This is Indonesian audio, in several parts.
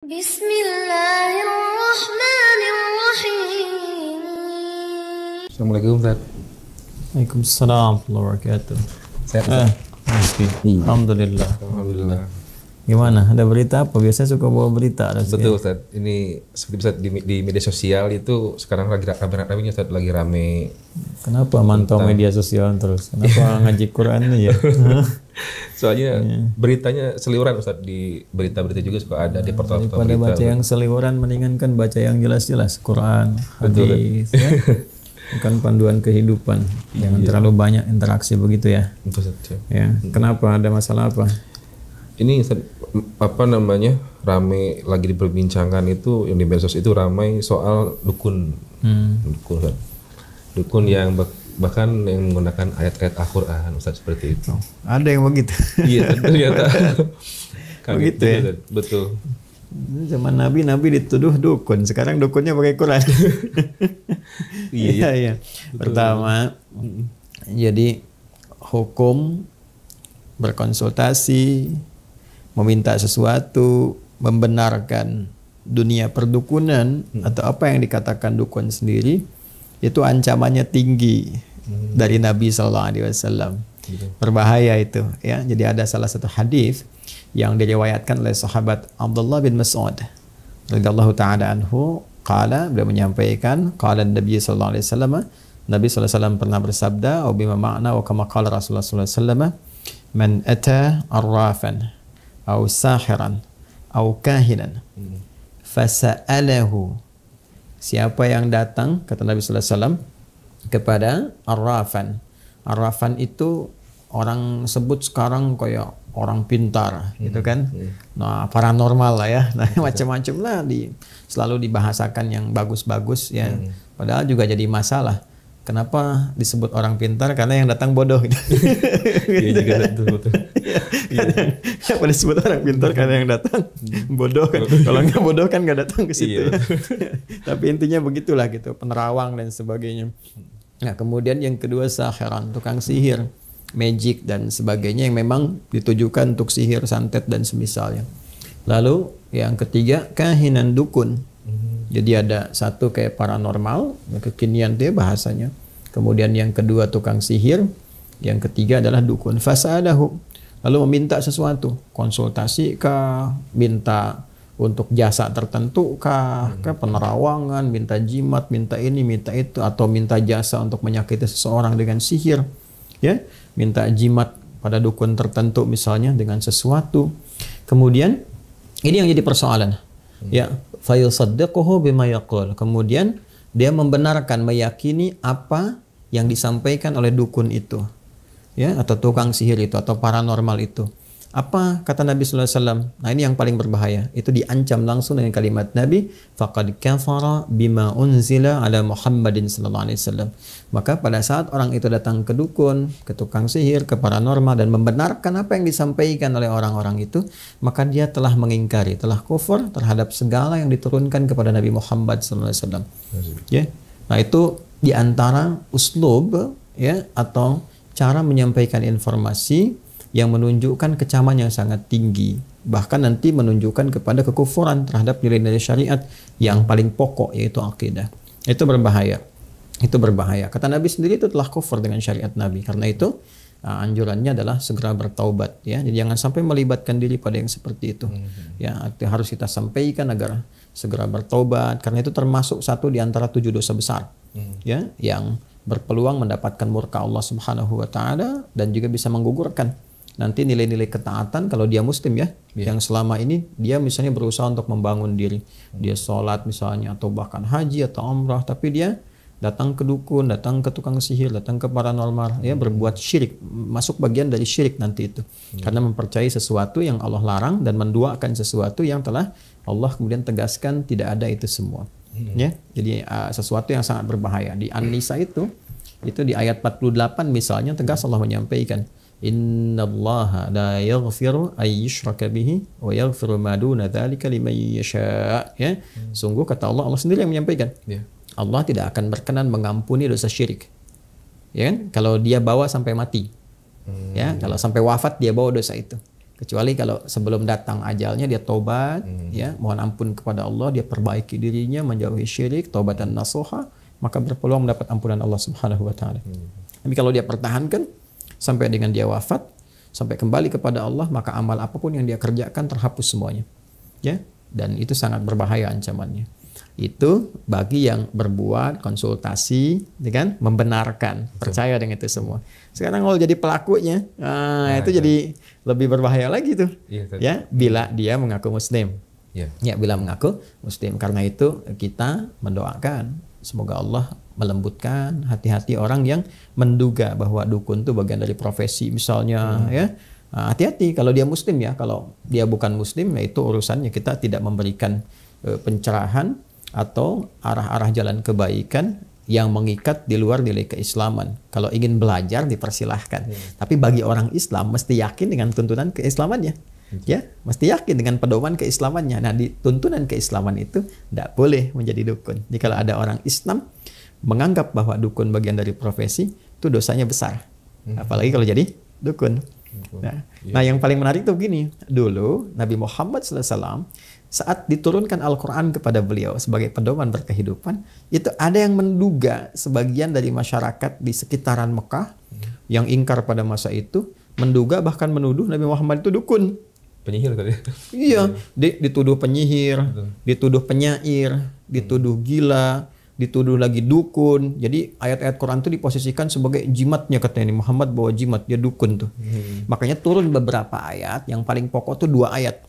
Bismillahirrahmanirrahim. Assalamualaikum Ustaz. Waalaikumsalam warahmatullahi wabarakatuh. Sehat Ustaz? Iya. Alhamdulillah. Alhamdulillah. Gimana? Ada berita apa? Biasanya suka bawa berita. Betul Ustaz. Ini seperti Ustaz di media sosial itu sekarang lagi rame-ramenya Ustaz, lagi rame. Kenapa mantau media sosial terus? Kenapa ngaji Quran nih ya? Soalnya beritanya seliweran Ustaz, di berita-berita juga suka ada di portal-portal Daripada berita. baca yang seliweran, mendingan kan baca yang jelas-jelas. Quran, hadis, ya. Bukan panduan kehidupan. Jangan terlalu banyak interaksi begitu ya. Betul Ustaz. Ya. Kenapa? Ada masalah apa? Ini Ustaz, apa namanya, rame lagi diperbincangkan itu yang di medsos itu ramai soal dukun. Dukun Ustaz. Dukun yang bahkan yang menggunakan ayat-ayat Al-Quran Ustaz, seperti itu. Ada yang begitu. Iya ternyata. Begitu ya? Ustaz. Betul. Zaman Nabi dituduh dukun. Sekarang dukunnya pakai Quran. Iya. Pertama, jadi hukum berkonsultasi, meminta sesuatu, membenarkan dunia perdukunan atau apa yang dikatakan dukun sendiri, itu ancamannya tinggi dari Nabi SAW. Berbahaya itu ya. Jadi ada salah satu hadis yang diriwayatkan oleh sahabat Abdullah bin Mas'ud radhiyallahu taala anhu, beliau menyampaikan, qala Nabi sallallahu alaihi wasallam, Nabi sallallahu alaihi wasallam pernah bersabda, "Wa bima ma'na wa kama qala Rasulullah sallallahu alaihi wasallam, man ata arrafan aw sahiran aw kahinan fasa'alahu." Siapa yang datang, kata Nabi sallallahu alaihi wasallam, kepada arrafan. Arrafan itu orang sebut sekarang kayak orang pintar, gitu kan. Nah, paranormal lah ya. Nah, macam-macam lah selalu dibahasakan yang bagus-bagus ya. Padahal juga jadi masalah. Kenapa disebut orang pintar? Karena yang datang bodoh. Iya juga betul. Kenapa disebut orang pintar? Karena yang datang bodoh kan. Kalau nggak bodoh kan nggak datang ke situ. Tapi intinya begitulah gitu, penerawang dan sebagainya. Nah, kemudian yang kedua sahiran, tukang sihir, magic dan sebagainya yang memang ditujukan untuk sihir, santet dan semisalnya. Lalu yang ketiga kahinan, dukun. Jadi ada satu kayak paranormal, kekinian dia bahasanya. Kemudian yang kedua tukang sihir, yang ketiga adalah dukun. Fasadahu, lalu meminta sesuatu, konsultasi kah, minta untuk jasa tertentu kah, penerawangan, minta jimat, minta ini, minta itu, atau minta jasa untuk menyakiti seseorang dengan sihir, ya, minta jimat pada dukun tertentu misalnya dengan sesuatu. Kemudian ini yang jadi persoalan, ya, fayusaddiquhu bima yaqul. Kemudian dia membenarkan, meyakini apa yang disampaikan oleh dukun itu, ya, atau tukang sihir itu, atau paranormal itu. Apa kata Nabi sallallahu alaihi wasallam? Nah, ini yang paling berbahaya. Itu diancam langsung dengan kalimat Nabi, faqad kafara bima unzila ala Muhammadin sallallahu alaihi wasallam. Maka pada saat orang itu datang ke dukun, ke tukang sihir, ke paranormal dan membenarkan apa yang disampaikan oleh orang-orang itu, maka dia telah mengingkari, telah kufur terhadap segala yang diturunkan kepada Nabi Muhammad sallallahu alaihi wasallam. Ya. Nah, itu di antara uslub, ya, atau cara menyampaikan informasi yang menunjukkan kecaman yang sangat tinggi, bahkan nanti menunjukkan kepada kekufuran terhadap nilai-nilai syariat yang paling pokok, yaitu akidah. Itu berbahaya. Itu berbahaya. Kata Nabi sendiri itu telah kufur dengan syariat Nabi. Karena itu anjurannya adalah segera bertaubat, ya. Jadi jangan sampai melibatkan diri pada yang seperti itu. Ya, harus kita sampaikan agar segera bertaubat, karena itu termasuk satu di antara 7 dosa besar, ya, yang berpeluang mendapatkan murka Allah Subhanahu wa taala dan juga bisa menggugurkan nanti nilai-nilai ketaatan kalau dia muslim, ya, yang selama ini dia misalnya berusaha untuk membangun diri, dia sholat misalnya, atau bahkan haji atau umrah, tapi dia datang ke dukun, datang ke tukang sihir, datang ke paranormal, ya, berbuat syirik, masuk bagian dari syirik nanti itu, karena mempercayai sesuatu yang Allah larang dan menduakan sesuatu yang telah Allah kemudian tegaskan tidak ada itu semua, ya. Jadi sesuatu yang sangat berbahaya. Di An-Nisa itu di ayat 48 misalnya tegas Allah menyampaikan, innallaha la yaghfiru ay yushraka bihi wa yaghfiru ma duna dzalika liman yasha. Ya, sungguh kata Allah sendiri yang menyampaikan. Allah tidak akan berkenan mengampuni dosa syirik. Ya kan? Kalau dia bawa sampai mati. Ya, kalau sampai wafat dia bawa dosa itu. Kecuali kalau sebelum datang ajalnya dia tobat, ya, mohon ampun kepada Allah, dia perbaiki dirinya, menjauhi syirik, taubatan nasuha, maka berpeluang mendapat ampunan Allah Subhanahu wa taala. Tapi kalau dia pertahankan sampai dengan dia wafat, sampai kembali kepada Allah, maka amal apapun yang dia kerjakan terhapus semuanya. Ya, dan itu sangat berbahaya ancamannya. Itu bagi yang berbuat konsultasi, kan, membenarkan, percaya dengan itu semua. Sekarang kalau jadi pelakunya, itu jadi lebih berbahaya lagi tuh. Ya, bila dia mengaku Muslim. Ya, bila mengaku Muslim. Karena itu kita mendoakan semoga Allah melembutkan hati-hati orang yang menduga bahwa dukun itu bagian dari profesi misalnya, ya. Hati-hati kalau dia Muslim ya. Kalau dia bukan Muslim, ya itu urusannya. Kita tidak memberikan pencerahan atau arah-arah jalan kebaikan yang mengikat di luar nilai keislaman. Kalau ingin belajar dipersilahkan. Tapi bagi orang Islam mesti yakin dengan tuntunan keislamannya. Ya, mesti yakin dengan pedoman keislamannya. Nah, di tuntunan keislaman itu tidak boleh menjadi dukun. Jadi kalau ada orang Islam menganggap bahwa dukun bagian dari profesi, itu dosanya besar. Apalagi kalau jadi dukun. Nah, yang paling menarik tuh begini. Dulu Nabi Muhammad SAW saat diturunkan Al-Quran kepada beliau sebagai pedoman berkehidupan, itu ada yang menduga sebagian dari masyarakat di sekitaran Mekah yang ingkar pada masa itu, menduga bahkan menuduh Nabi Muhammad itu dukun. Penyihir tadi. Iya, dituduh penyihir, dituduh penyair, dituduh gila, dituduh lagi dukun. Jadi ayat-ayat Quran itu diposisikan sebagai jimatnya, katanya Muhammad bawa jimat, dia dukun tuh. Makanya turun beberapa ayat, yang paling pokok tuh 2 ayat.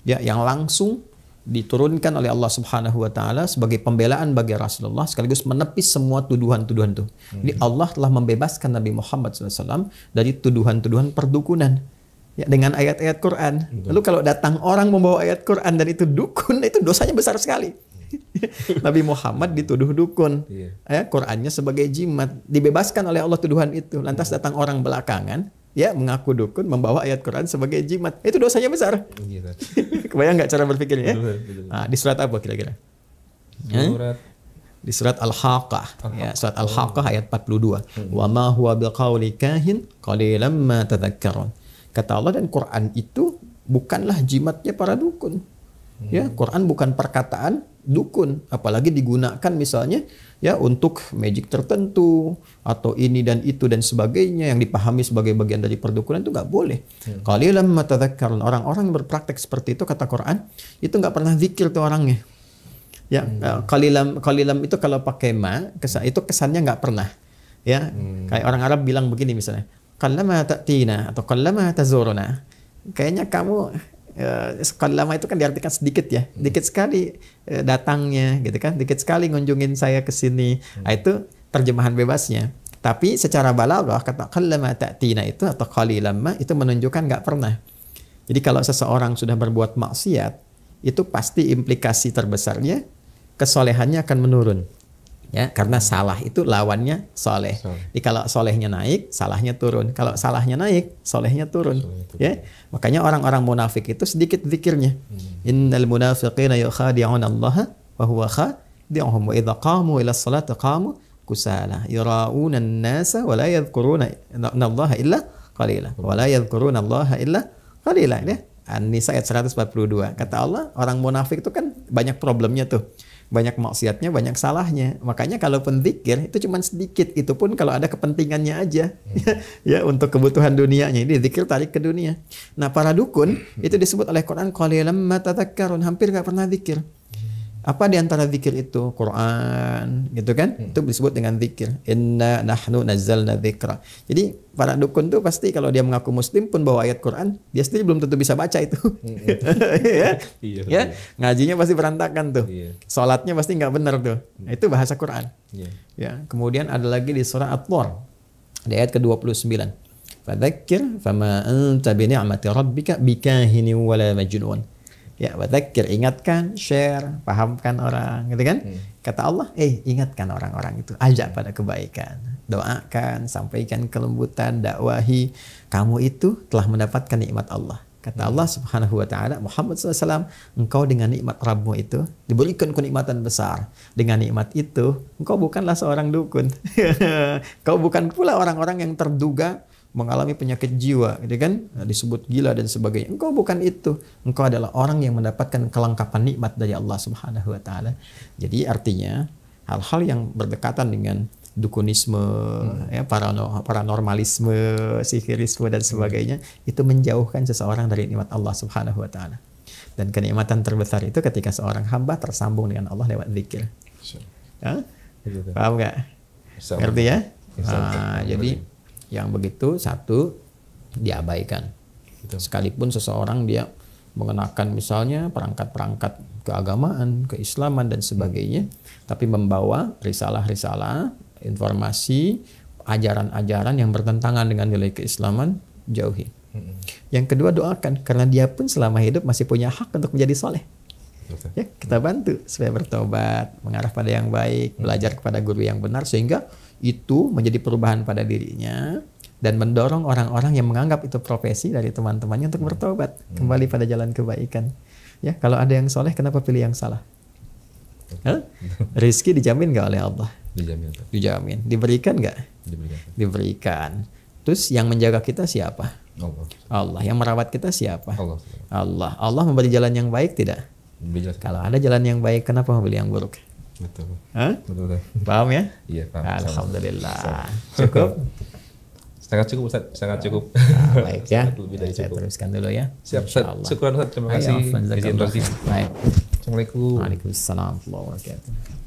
Ya, yang langsung diturunkan oleh Allah Subhanahu wa taala sebagai pembelaan bagi Rasulullah sekaligus menepis semua tuduhan-tuduhan itu. Jadi Allah telah membebaskan Nabi Muhammad SAW dari tuduhan-tuduhan perdukunan. Ya, dengan ayat-ayat Quran. Lalu kalau datang orang membawa ayat Quran dan itu dukun, itu dosanya besar sekali. Nabi Muhammad dituduh dukun, ya, Qurannya sebagai jimat, dibebaskan oleh Allah tuduhan itu. Lantas datang orang belakangan, ya, mengaku dukun, membawa ayat Quran sebagai jimat, itu dosanya besar. Kebayang nggak cara berpikirnya? Nah, di surat apa kira-kira? Di surat Al-Haqqah, ya, surat Al-Haqqah ayat 42. Wa ma huwa biqauli kahin qalilan ma tadhakkarun. Kata Allah, dan Quran itu bukanlah jimatnya para dukun. Ya, Quran bukan perkataan dukun, apalagi digunakan misalnya ya untuk magic tertentu atau ini dan itu dan sebagainya yang dipahami sebagai bagian dari perdukunan, itu nggak boleh. Qalilan ma tadhakkarun. Orang-orang yang berpraktek seperti itu, kata Quran, itu nggak pernah zikir tuh orangnya. Ya, qalilan itu kalau pakai ma, itu kesannya nggak pernah. Ya, kayak orang Arab bilang begini misalnya, qallama ta'tina atau qallama tazuruna. Kayaknya kamu qallama itu kan diartikan sedikit ya, dikit sekali datangnya gitu kan, dikit sekali ngunjungin saya ke sini. Nah, itu terjemahan bebasnya. Tapi secara balaghah kata qallama ta'tina itu atau qalilan ma itu menunjukkan nggak pernah. Jadi kalau seseorang sudah berbuat maksiat, itu pasti implikasi terbesarnya kesolehannya akan menurun. Ya, karena salah itu lawannya soleh. Jadi kalau solehnya naik, salahnya turun. Kalau salahnya naik, solehnya turun. Ya, makanya orang-orang munafik itu sedikit zikirnya. Innal munafiqina yukhadi'una Allah wa huwa khadi'uhum wa idza qamu ila sholati qamu kusala yura'una an-nasa wa la yadhkuruna Allah illa qalila wa la yadhkuruna Allah illa qalila. Ya, An-Nisa ayat 142. Kata Allah, orang munafik itu kan banyak problemnya tuh. Banyak maksiatnya, banyak salahnya. Makanya kalaupun zikir itu cuma sedikit, itu pun kalau ada kepentingannya aja. Ya, untuk kebutuhan dunianya. Ini zikir tarik ke dunia. Nah, para dukun itu disebut oleh Quran qalilan ma tadhakkarun, hampir nggak pernah zikir. Apa di antara zikir itu? Quran, gitu kan? Itu disebut dengan zikir. Inna nahnu nazzalna dzikra. Jadi para dukun tuh pasti kalau dia mengaku muslim pun bawa ayat Quran, dia sendiri belum tentu bisa baca itu. Ya, ngajinya pasti berantakan tuh. Salatnya pasti nggak benar tuh. Nah, itu bahasa Quran. Ya, kemudian ada lagi di surah At-Tur, di ayat ke-29. Fadzakir fama anta bi ni'mati rabbika bikahinin wala majnun. Ya, wadzakir, ingatkan, share, pahamkan orang, gitu kan? Kata Allah, ingatkan orang-orang itu, ajak pada kebaikan, doakan, sampaikan kelembutan, dakwahi. Kamu itu telah mendapatkan nikmat Allah. Kata Allah Subhanahu wa taala, Muhammad SAW, engkau dengan nikmat Rabbmu itu diberikan kenikmatan besar. Dengan nikmat itu, engkau bukanlah seorang dukun. Kau bukan pula orang-orang yang terduga mengalami penyakit jiwa, gitu kan? Disebut gila dan sebagainya. Engkau bukan itu. Engkau adalah orang yang mendapatkan kelengkapan nikmat dari Allah Subhanahu wa taala. Jadi artinya hal-hal yang berdekatan dengan dukunisme, ya, paranormalisme, sihirisme dan sebagainya, itu menjauhkan seseorang dari nikmat Allah Subhanahu wa taala. Dan kenikmatan terbesar itu ketika seorang hamba tersambung dengan Allah lewat zikir. Ya? Paham nggak? Ngerti ya? Jadi yang begitu satu diabaikan. Sekalipun seseorang dia mengenakan misalnya perangkat-perangkat keagamaan, keislaman dan sebagainya, tapi membawa risalah-risalah, informasi, ajaran-ajaran yang bertentangan dengan nilai keislaman, jauhi. Yang kedua, doakan, karena dia pun selama hidup masih punya hak untuk menjadi soleh. Ya, kita bantu supaya bertobat, mengarah pada yang baik, belajar kepada guru yang benar, sehingga itu menjadi perubahan pada dirinya dan mendorong orang-orang yang menganggap itu profesi dari teman-temannya untuk bertobat, kembali pada jalan kebaikan. Ya, kalau ada yang soleh, kenapa pilih yang salah? Rizki dijamin nggak oleh Allah? Dijamin. Diberikan nggak? Diberikan. Terus yang menjaga kita siapa? Allah. Yang merawat kita siapa? Allah. Allah memberi jalan yang baik tidak? Kalau ada jalan yang baik, kenapa membeli yang buruk? Betul. Betul. Paham ya? Iya, paham. Alhamdulillah. Cukup? Sangat cukup Ustaz, sangat cukup. Baik ya. Lebih dari Saya cukup. teruskan dulu ya. Siap Ustaz. Syukur Ustaz, terima kasih. Assalamualaikum. Waalaikumsalam warahmatullahi wabarakatuh.